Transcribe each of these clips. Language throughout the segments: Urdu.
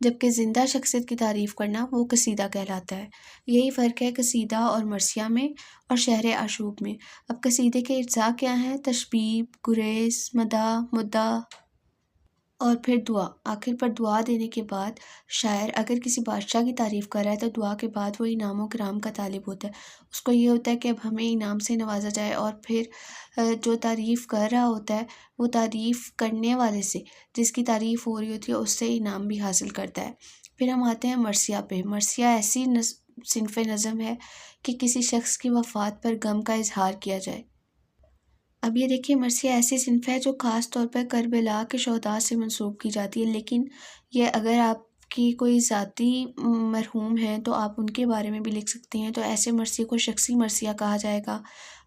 جبکہ زندہ شخصیت کی تعریف کرنا وہ قصیدہ کہلاتا ہے۔ یہی فرق ہے قصیدہ اور مرثیہ میں اور شعر آشوب میں۔ اب قصیدے کے اجزاء کیا ہیں؟ تشبیب، گریز، مدح، مدح اور پھر دعا۔ آخر پر دعا دینے کے بعد شاعر اگر کسی بادشاہ کی تعریف کر رہا ہے تو دعا کے بعد وہ انعام و کرام کا طالب ہوتا ہے۔ اس کو یہ ہوتا ہے کہ اب ہمیں انعام سے نوازا جائے، اور پھر جو تعریف کر رہا ہوتا ہے وہ تعریف کرنے والے سے، جس کی تعریف ہو رہی ہوتی ہے، اس سے انعام بھی حاصل کرتا ہے۔ پھر ہم آتے ہیں مرثیہ پہ۔ مرثیہ ایسی صنف نظم ہے کہ کسی شخص کی وفات پر غم کا اظہار کیا جائے۔ اب یہ دیکھیے، مرثیہ ایسی صنف ہے جو خاص طور پر کربلا کے شہداء سے منسوب کی جاتی ہے، لیکن یہ اگر آپ کی کوئی ذاتی مرحوم ہیں تو آپ ان کے بارے میں بھی لکھ سکتے ہیں، تو ایسے مرثیے کو شخصی مرثیہ کہا جائے گا۔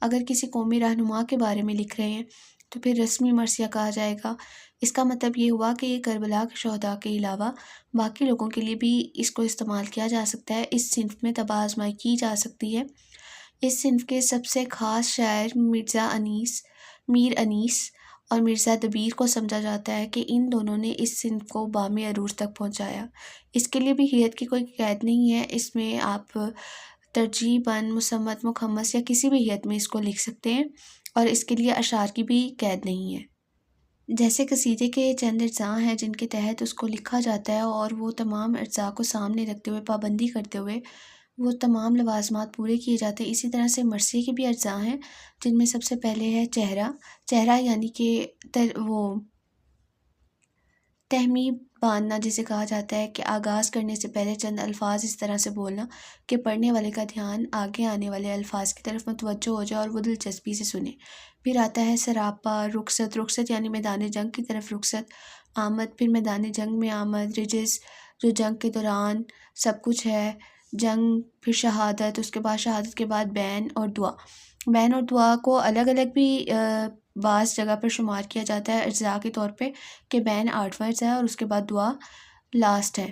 اگر کسی قومی رہنما کے بارے میں لکھ رہے ہیں تو پھر رسمی مرثیہ کہا جائے گا۔ اس کا مطلب یہ ہوا کہ یہ کربلا کے شہداء کے علاوہ باقی لوگوں کے لیے بھی اس کو استعمال کیا جا سکتا ہے۔ اس صنف میں طبع آزمائی کی جا سکتی ہے۔ اس صنف کے سب سے خاص شاعر میر انیس اور مرزا دبیر کو سمجھا جاتا ہے کہ ان دونوں نے اس صنف کو بام عروج تک پہنچایا۔ اس کے لیے بھی ہیئت کی کوئی قید نہیں ہے، اس میں آپ ترجیباً، مصمت، مخمس یا کسی بھی ہیئت میں اس کو لکھ سکتے ہیں، اور اس کے لیے اشعار کی بھی قید نہیں ہے۔ جیسے قصیدے کے چند اجزاء ہیں جن کے تحت اس کو لکھا جاتا ہے، اور وہ تمام اجزاء کو سامنے رکھتے ہوئے، پابندی کرتے ہوئے وہ تمام لوازمات پورے کیے جاتے ہیں۔ اسی طرح سے مرثیے کے بھی اجزاء ہیں جن میں سب سے پہلے ہے چہرہ۔ چہرہ یعنی کہ وہ تہمید باندھنا، جسے کہا جاتا ہے کہ آغاز کرنے سے پہلے چند الفاظ اس طرح سے بولنا کہ پڑھنے والے کا دھیان آگے آنے والے الفاظ کی طرف متوجہ ہو جائے اور وہ دلچسپی سے سنے۔ پھر آتا ہے سراپا، رخصت یعنی میدان جنگ کی طرف رخصت، آمد، پھر میدان جنگ میں آمد، رجز جو جنگ کے دوران سب کچھ ہے، جنگ، پھر شہادت، اس کے بعد شہادت کے بعد بین اور دعا۔ بین اور دعا کو الگ الگ بھی بعض جگہ پر شمار کیا جاتا ہے اجزاء کے طور پہ، کہ بین 8واں اجزاء ہے اور اس کے بعد دعا لاسٹ ہے،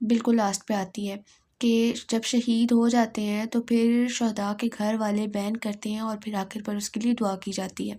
بالکل لاسٹ پہ آتی ہے، کہ جب شہید ہو جاتے ہیں تو پھر شہداء کے گھر والے بین کرتے ہیں اور پھر آخر پر اس کے لیے دعا کی جاتی ہے۔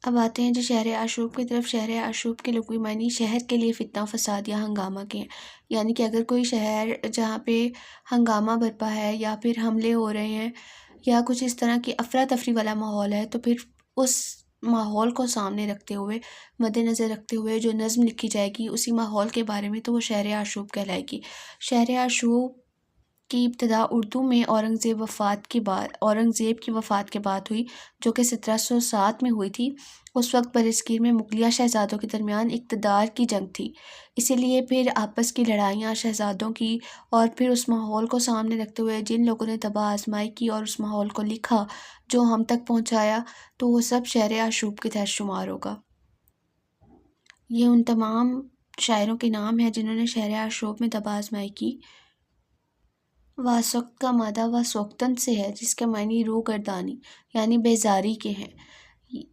اب آتے ہیں جو شہر آشوب کی طرف۔ شہر آشوب کے لغوی معنی شہر کے لیے فتنہ فساد یا ہنگامہ کے ہیں، یعنی کہ اگر کوئی شہر جہاں پہ ہنگامہ برپا ہے یا پھر حملے ہو رہے ہیں یا کچھ اس طرح کی افراتفری والا ماحول ہے، تو پھر اس ماحول کو سامنے رکھتے ہوئے، مد نظر رکھتے ہوئے جو نظم لکھی جائے گی اسی ماحول کے بارے میں، تو وہ شہر آشوب کہلائے گی۔ شہر آشوب کی ابتدا اردو میں اورنگزیب کی وفات کے بعد ہوئی، جو کہ 1707 میں ہوئی تھی۔ اس وقت برصغیر میں مغلیہ شہزادوں کے درمیان اقتدار کی جنگ تھی، اسی لیے پھر آپس کی لڑائیاں شہزادوں کی، اور پھر اس ماحول کو سامنے رکھتے ہوئے جن لوگوں نے طبع آزمائی کی اور اس ماحول کو لکھا جو ہم تک پہنچایا، تو وہ سب شہر آشوب کے تحت شمار ہوگا۔ یہ ان تمام شاعروں کے نام ہیں جنہوں نے شہر آشوب میں طبع آزمائی کی۔ واسوقت کا مادہ واسوقتن سے ہے، جس کے معنی رو گردانی یعنی بیزاری کے ہیں۔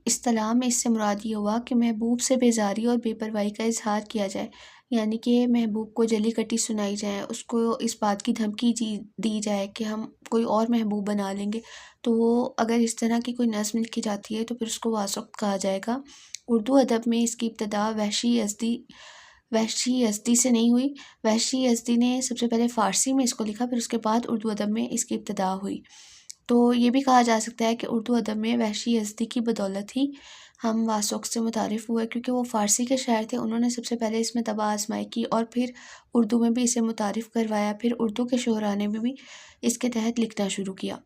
اصطلاح میں اس سے مراد یہ ہوا کہ محبوب سے بیزاری اور بے پرواہی کا اظہار کیا جائے، یعنی کہ محبوب کو جلی کٹی سنائی جائے، اس کو اس بات کی دھمکی دی جائے کہ ہم کوئی اور محبوب بنا لیں گے، تو وہ اگر اس طرح کی کوئی نظم لکھی جاتی ہے تو پھر اس کو واسوقت کہا جائے گا۔ اردو ادب میں اس کی ابتدا وحشی یزدی سے نہیں ہوئی۔ وحشی یزدی نے سب سے پہلے فارسی میں اس کو لکھا، پھر اس کے بعد اردو ادب میں اس کی ابتدا ہوئی۔ تو یہ بھی کہا جا سکتا ہے کہ اردو ادب میں وحشی یزدی کی بدولت ہی ہم واسوقت سے متعارف ہوئے، کیونکہ وہ فارسی کے شاعر تھے، انہوں نے سب سے پہلے اس میں طبع آزمائی کی اور پھر اردو میں بھی اسے متعارف کروایا، پھر اردو کے شعراء نے بھی اس کے تحت لکھنا شروع کیا۔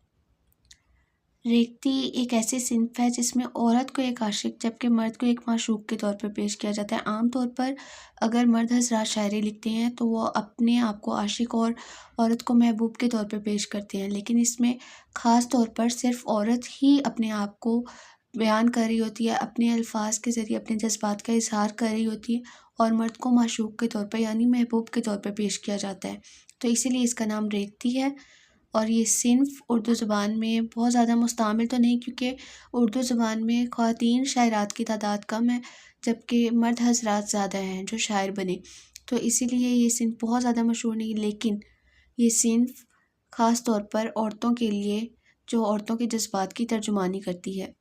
ریختہ ایک ایسی صنف ہے جس میں عورت کو ایک عاشق جبکہ مرد کو ایک معشوق کے طور پر پیش کیا جاتا ہے۔ عام طور پر اگر مرد حضرات شاعری لکھتے ہیں تو وہ اپنے آپ کو عاشق اور عورت کو محبوب کے طور پر پیش کرتے ہیں، لیکن اس میں خاص طور پر صرف عورت ہی اپنے آپ کو بیان کر رہی ہوتی ہے، اپنے الفاظ کے ذریعے اپنے جذبات کا اظہار کر رہی ہوتی ہے، اور مرد کو معشوق کے طور پر یعنی محبوب کے طور پر پیش کیا جاتا ہے، تو اسی لیے اس کا نام ریختہ ہے۔ اور یہ صنف اردو زبان میں بہت زیادہ مستعمل تو نہیں، کیونکہ اردو زبان میں خواتین شاعرات کی تعداد کم ہے جبکہ مرد حضرات زیادہ ہیں جو شاعر بنے، تو اسی لیے یہ صنف بہت زیادہ مشہور نہیں، لیکن یہ صنف خاص طور پر عورتوں کے لیے جو عورتوں کے جذبات کی ترجمانی کرتی ہے۔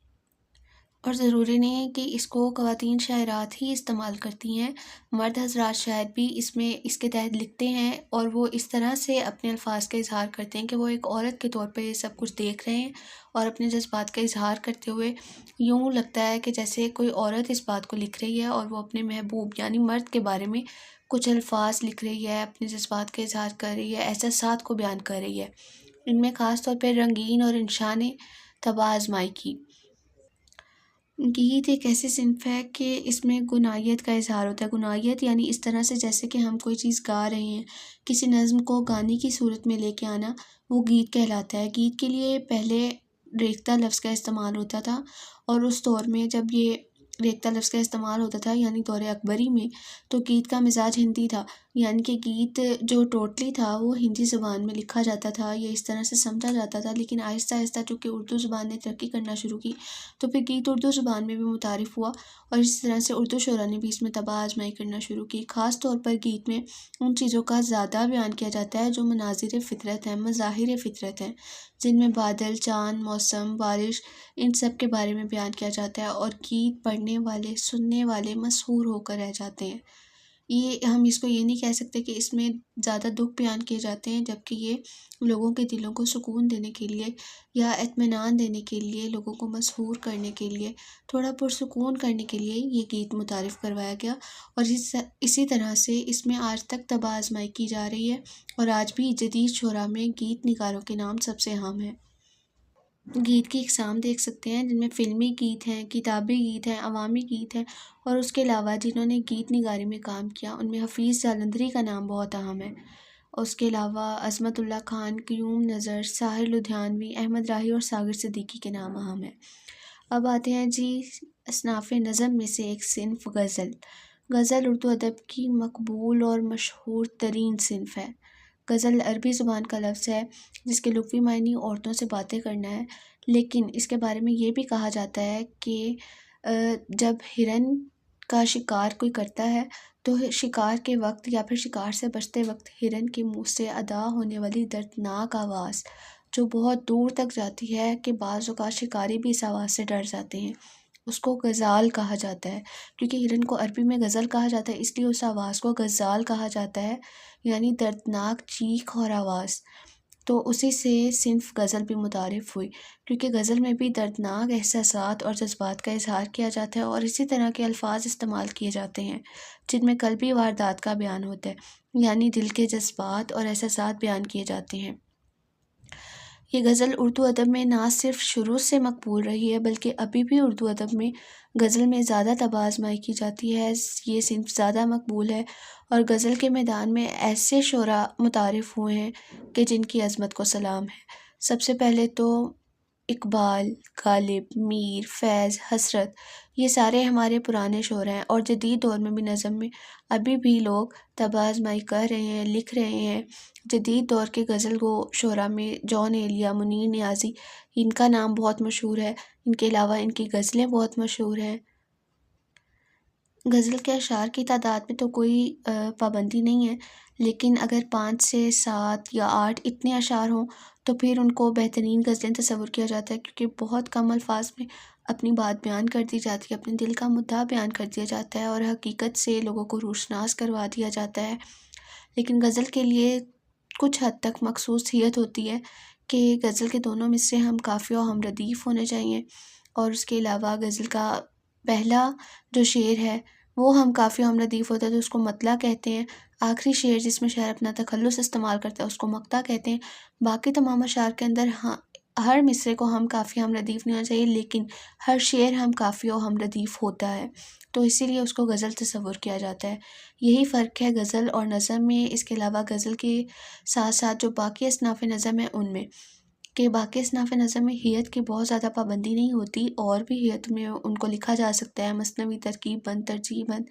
اور ضروری نہیں ہے کہ اس کو خواتین شاعرات ہی استعمال کرتی ہیں، مرد حضرات شاعر بھی اس کے تحت لکھتے ہیں، اور وہ اس طرح سے اپنے الفاظ کا اظہار کرتے ہیں کہ وہ ایک عورت کے طور پہ یہ سب کچھ دیکھ رہے ہیں، اور اپنے جذبات کا اظہار کرتے ہوئے یوں لگتا ہے کہ جیسے کوئی عورت اس بات کو لکھ رہی ہے، اور وہ اپنے محبوب یعنی مرد کے بارے میں کچھ الفاظ لکھ رہی ہے، اپنے جذبات کا اظہار کر رہی ہے، احساسات کو بیان کر رہی ہے۔ ان میں خاص طور پہ رنگین اور انشان طبع آزمائی کی۔ گیت ایک ایسی صنف ہے کہ اس میں گنائیت کا اظہار ہوتا ہے۔ گنائیت یعنی اس طرح سے جیسے کہ ہم کوئی چیز گا رہے ہیں، کسی نظم کو گانے کی صورت میں لے کے آنا، وہ گیت کہلاتا ہے۔ گیت کے لیے پہلے ریختہ لفظ کا استعمال ہوتا تھا، اور اس دور میں جب یہ ریختہ لفظ کا استعمال ہوتا تھا یعنی دور اکبری میں، تو گیت کا مزاج ہندی تھا، یعنی کہ گیت جو ٹوٹلی تھا وہ ہندی زبان میں لکھا جاتا تھا، یہ اس طرح سے سمجھا جاتا تھا۔ لیکن آہستہ آہستہ چونکہ اردو زبان نے ترقی کرنا شروع کی، تو پھر گیت اردو زبان میں بھی متعارف ہوا، اور اس طرح سے اردو شعراء نے بھی اس میں طبع آزمائی کرنا شروع کی۔ خاص طور پر گیت میں ان چیزوں کا زیادہ بیان کیا جاتا ہے جو مناظر فطرت ہیں، مظاہر فطرت ہیں، جن میں بادل، چاند، موسم، بارش، ان سب کے بارے میں بیان کیا جاتا ہے، اور گیت پڑھنے والے، سننے والے مسحور ہو کر رہ جاتے ہیں۔ یہ ہم اس کو یہ نہیں کہہ سکتے کہ اس میں زیادہ دکھ بیان کیے جاتے ہیں، جبکہ یہ لوگوں کے دلوں کو سکون دینے کے لیے یا اطمینان دینے کے لیے، لوگوں کو مسحور کرنے کے لیے، تھوڑا پرسکون کرنے کے لیے یہ گیت متعارف کروایا گیا، اور اسی طرح سے اس میں آج تک طبع آزمائی کی جا رہی ہے، اور آج بھی جدید شعراء میں گیت نگاروں کے نام سب سے اہم ہے۔ گیت کی اقسام دیکھ سکتے ہیں جن میں فلمی گیت ہیں، کتابی گیت ہیں، عوامی گیت ہیں، اور اس کے علاوہ جنہوں نے گیت نگاری میں کام کیا ان میں حفیظ جالندھری کا نام بہت اہم ہے۔ اور اس کے علاوہ عظمت اللہ خان، قیوم نظر، ساحر لدھیانوی، احمد راہی اور ساغر صدیقی کے نام اہم ہیں۔ اب آتے ہیں جی اصناف نظم میں سے ایک صنف غزل۔ غزل اردو ادب کی مقبول اور مشہور ترین صنف ہے۔ غزل عربی زبان کا لفظ ہے جس کے لغوی معنی عورتوں سے باتیں کرنا ہے، لیکن اس کے بارے میں یہ بھی کہا جاتا ہے کہ جب ہرن کا شکار کوئی کرتا ہے تو شکار کے وقت یا پھر شکار سے بچتے وقت ہرن کے منہ سے ادا ہونے والی دردناک آواز جو بہت دور تک جاتی ہے کہ بعض اوقات شکاری بھی اس آواز سے ڈر جاتے ہیں، اس کو غزال کہا جاتا ہے۔ کیونکہ ہرن کو عربی میں غزل کہا جاتا ہے، اس لیے اس آواز کو غزال کہا جاتا ہے، یعنی دردناک چیخ اور آواز۔ تو اسی سے صنف غزل بھی متعارف ہوئی، کیونکہ غزل میں بھی دردناک احساسات اور جذبات کا اظہار کیا جاتا ہے، اور اسی طرح کے الفاظ استعمال کیے جاتے ہیں جن میں قلبی واردات کا بیان ہوتا ہے، یعنی دل کے جذبات اور احساسات بیان کیے جاتے ہیں۔ یہ غزل اردو ادب میں نہ صرف شروع سے مقبول رہی ہے بلکہ ابھی بھی اردو ادب میں غزل میں زیادہ طبع آزمائی کی جاتی ہے، یہ صنف زیادہ مقبول ہے، اور غزل کے میدان میں ایسے شعراء متعارف ہوئے ہیں کہ جن کی عظمت کو سلام ہے۔ سب سے پہلے تو اقبال، غالب، میر، فیض، حسرت، یہ سارے ہمارے پرانے شعراء ہیں، اور جدید دور میں بھی نظم میں ابھی بھی لوگ طبع آزمائی کر رہے ہیں، لکھ رہے ہیں۔ جدید دور کے غزل گو شعراء میں جون ایلیا، منیر نیازی، ان کا نام بہت مشہور ہے، ان کے علاوہ ان کی غزلیں بہت مشہور ہیں۔ غزل کے اشعار کی تعداد میں تو کوئی پابندی نہیں ہے، لیکن اگر 5 سے 7 یا 8 اتنے اشعار ہوں تو پھر ان کو بہترین غزلیں تصور کیا جاتا ہے، کیونکہ بہت کم الفاظ میں اپنی بات بیان کر دی جاتی ہے، اپنے دل کا مدعا بیان کر دیا جاتا ہے، اور حقیقت سے لوگوں کو روشناس کروا دیا جاتا ہے۔ لیکن غزل کے لیے کچھ حد تک مخصوصیت ہوتی ہے کہ غزل کے دونوں مصرے ہم قافیہ و ہم ردیف ہونے چاہیے، اور اس کے علاوہ غزل کا پہلا جو شعر ہے وہ ہم قافیہ و ہم ردیف ہوتا ہے تو اس کو مطلع کہتے ہیں، آخری شعر جس میں شاعر اپنا تخلص استعمال کرتا ہے اس کو مقطع کہتے ہیں۔ باقی تمام اشعار کے اندر ہر مصرے کو ہم قافیہ ہم ردیف نہیں ہونا چاہیے، لیکن ہر شعر ہم قافیہ و ہم ردیف ہوتا ہے، تو اسی لیے اس کو غزل تصور کیا جاتا ہے۔ یہی فرق ہے غزل اور نظم میں۔ اس کے علاوہ غزل کے ساتھ ساتھ جو باقی اصناف نظم ہیں ان میں کہ باقی اصناف نظم میں ہیئت کی بہت زیادہ پابندی نہیں ہوتی، اور بھی ہیئت میں ان کو لکھا جا سکتا ہے، مثنوی، ترکیب بند، ترجیع بند،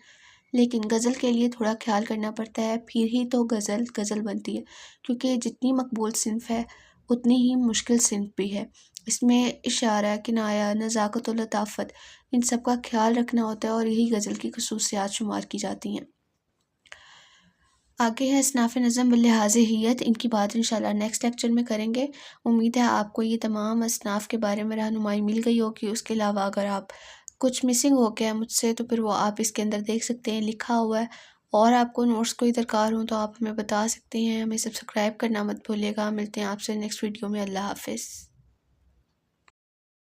لیکن غزل کے لیے تھوڑا خیال کرنا پڑتا ہے، پھر ہی تو غزل غزل بنتی ہے، کیونکہ جتنی مقبول صنف ہے اتنی ہی مشکل صنف بھی ہے۔ اس میں اشارہ، کنایہ، نزاکت و لطافت، ان سب کا خیال رکھنا ہوتا ہے، اور یہی غزل کی خصوصیات شمار کی جاتی ہیں۔ آگے ہے اصناف نظم بلحاظ ہیئت، ان کی بات انشاءاللہ نیکسٹ لیکچر میں کریں گے۔ امید ہے آپ کو یہ تمام اصناف کے بارے میں رہنمائی مل گئی ہوگی۔ اس کے علاوہ اگر آپ کچھ مسنگ ہو گیا مجھ سے، تو پھر وہ آپ اس کے اندر دیکھ سکتے ہیں، لکھا ہوا ہے۔ اور آپ کو نوٹس کوئی درکار ہوں تو آپ ہمیں بتا سکتے ہیں۔ ہمیں سبسکرائب کرنا مت بھولیے گا۔ ملتے ہیں آپ سے نیکسٹ ویڈیو میں۔ اللہ حافظ۔